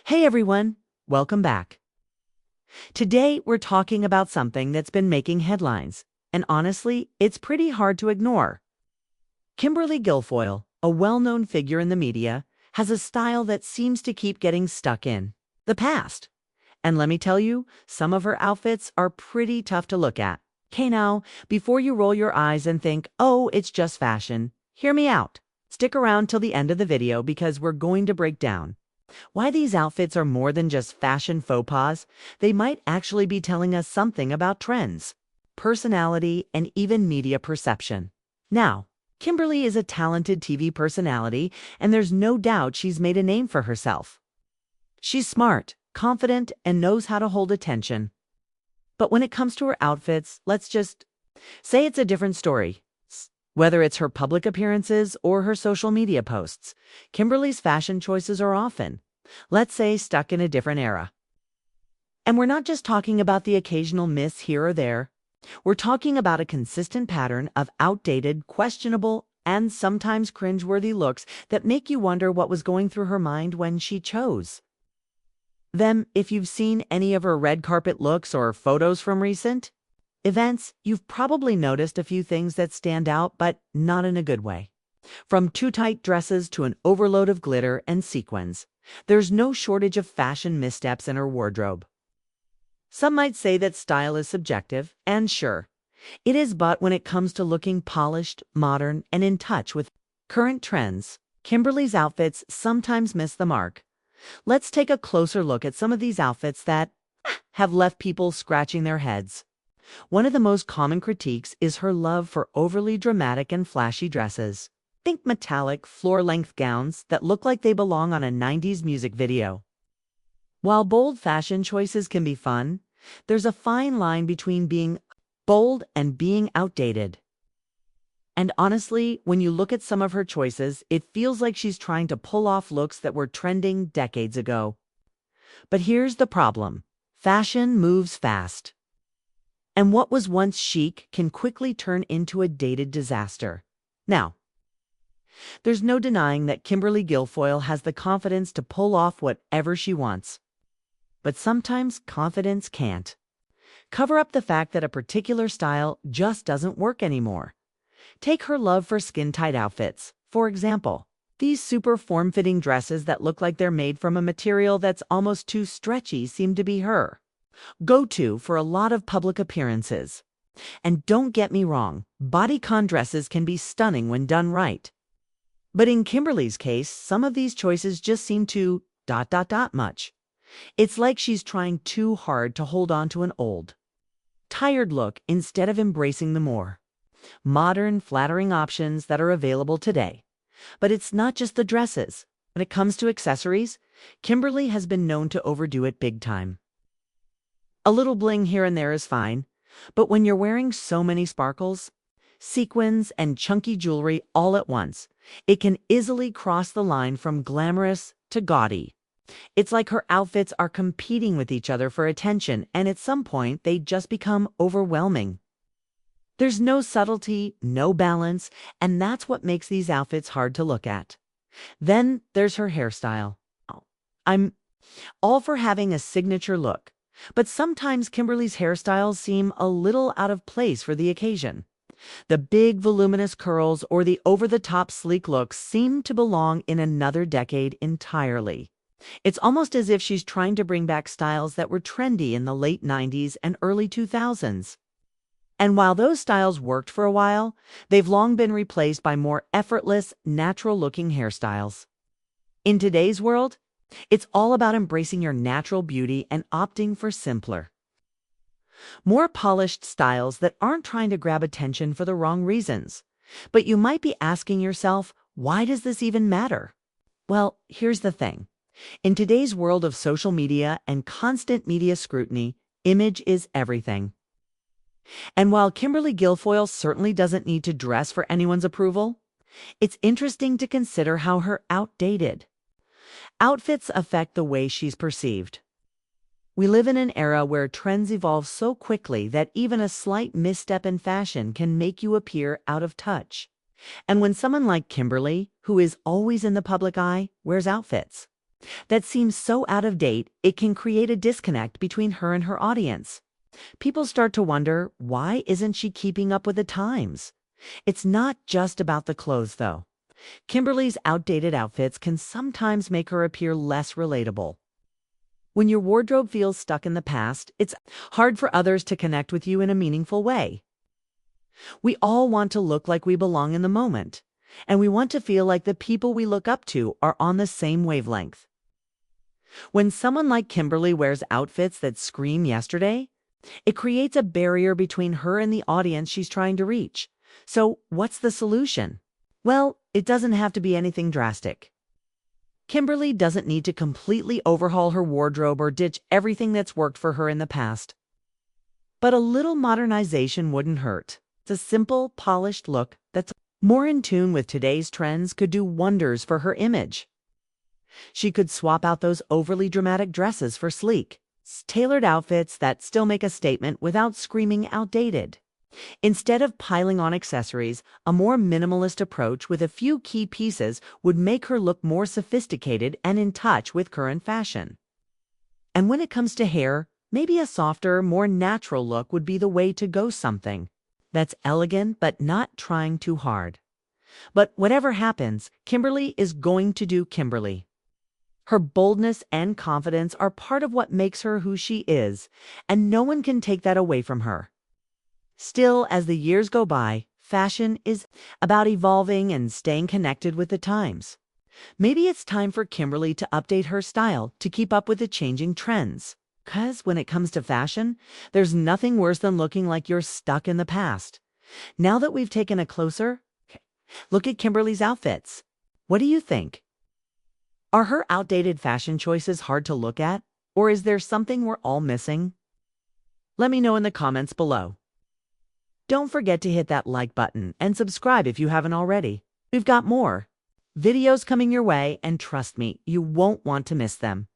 Hey everyone, welcome back. Today we're talking about something that's been making headlines, and honestly, it's pretty hard to ignore. Kimberly Guilfoyle, a well-known figure in the media, has a style that seems to keep getting stuck in the past. And let me tell you, some of her outfits are pretty tough to look at. Okay, now, before you roll your eyes and think, oh, it's just fashion, hear me out. Stick around till the end of the video because we're going to break down why these outfits are more than just fashion faux pas. They might actually be telling us something about trends, personality, and even media perception. Now, Kimberly is a talented TV personality, and there's no doubt she's made a name for herself. She's smart, confident, and knows how to hold attention. But when it comes to her outfits, let's just say it's a different story. Whether it's her public appearances or her social media posts, Kimberly's fashion choices are often, let's say, stuck in a different era. And we're not just talking about the occasional miss here or there. We're talking about a consistent pattern of outdated, questionable, and sometimes cringeworthy looks that make you wonder what was going through her mind when she chose them. If you've seen any of her red carpet looks or photos from recent events, you've probably noticed a few things that stand out, but not in a good way. From too tight dresses to an overload of glitter and sequins, there's no shortage of fashion missteps in her wardrobe. Some might say that style is subjective, and sure, it is, but when it comes to looking polished, modern, and in touch with current trends, Kimberly's outfits sometimes miss the mark. Let's take a closer look at some of these outfits that have left people scratching their heads. One of the most common critiques is her love for overly dramatic and flashy dresses. Think metallic, floor-length gowns that look like they belong on a 90s music video. While bold fashion choices can be fun, there's a fine line between being bold and being outdated. And honestly, when you look at some of her choices, it feels like she's trying to pull off looks that were trending decades ago. But here's the problem. Fashion moves fast. And what was once chic can quickly turn into a dated disaster. Now, there's no denying that Kimberly Guilfoyle has the confidence to pull off whatever she wants. But sometimes confidence can't cover up the fact that a particular style just doesn't work anymore. Take her love for skin-tight outfits, for example. These super form-fitting dresses that look like they're made from a material that's almost too stretchy seem to be her go-to for a lot of public appearances. And don't get me wrong, bodycon dresses can be stunning when done right. But in Kimberly's case, some of these choices just seem too ... much. It's like she's trying too hard to hold on to an old, tired look instead of embracing the more modern, flattering options that are available today. But it's not just the dresses. When it comes to accessories, Kimberly has been known to overdo it big time. A little bling here and there is fine, but when you're wearing so many sparkles, sequins, and chunky jewelry all at once, it can easily cross the line from glamorous to gaudy. It's like her outfits are competing with each other for attention, and at some point they just become overwhelming. There's no subtlety, no balance, and that's what makes these outfits hard to look at. Then there's her hairstyle. I'm all for having a signature look, but sometimes Kimberly's hairstyles seem a little out of place for the occasion. The big, voluminous curls or the over-the-top sleek looks seem to belong in another decade entirely. It's almost as if she's trying to bring back styles that were trendy in the late 90s and early 2000s. And while those styles worked for a while, they've long been replaced by more effortless, natural-looking hairstyles. In today's world, it's all about embracing your natural beauty and opting for simpler, more polished styles that aren't trying to grab attention for the wrong reasons. But you might be asking yourself, why does this even matter? Well, here's the thing. In today's world of social media and constant media scrutiny, image is everything. And while Kimberly Guilfoyle certainly doesn't need to dress for anyone's approval, it's interesting to consider how her outdated outfits affect the way she's perceived. We live in an era where trends evolve so quickly that even a slight misstep in fashion can make you appear out of touch. And when someone like Kimberly, who is always in the public eye, wears outfits that seems so out of date, it can create a disconnect between her and her audience. People start to wonder, why isn't she keeping up with the times? It's not just about the clothes, though. Kimberly's outdated outfits can sometimes make her appear less relatable. When your wardrobe feels stuck in the past, it's hard for others to connect with you in a meaningful way. We all want to look like we belong in the moment, and we want to feel like the people we look up to are on the same wavelength. When someone like Kimberly wears outfits that scream yesterday, it creates a barrier between her and the audience she's trying to reach. So, what's the solution? Well, it doesn't have to be anything drastic. Kimberly doesn't need to completely overhaul her wardrobe or ditch everything that's worked for her in the past. But a little modernization wouldn't hurt. A simple, polished look that's more in tune with today's trends could do wonders for her image. She could swap out those overly dramatic dresses for sleek, tailored outfits that still make a statement without screaming outdated. Instead of piling on accessories, a more minimalist approach with a few key pieces would make her look more sophisticated and in touch with current fashion. And when it comes to hair, maybe a softer, more natural look would be the way to go, something that's elegant but not trying too hard. But whatever happens, Kimberly is going to do Kimberly. Her boldness and confidence are part of what makes her who she is, and no one can take that away from her. Still, as the years go by, fashion is about evolving and staying connected with the times. Maybe it's time for Kimberly to update her style to keep up with the changing trends. Because when it comes to fashion, there's nothing worse than looking like you're stuck in the past. Now that we've taken a closer look at Kimberly's outfits, what do you think? Are her outdated fashion choices hard to look at, or is there something we're all missing? Let me know in the comments below. Don't forget to hit that like button and subscribe if you haven't already. We've got more videos coming your way, and trust me, you won't want to miss them.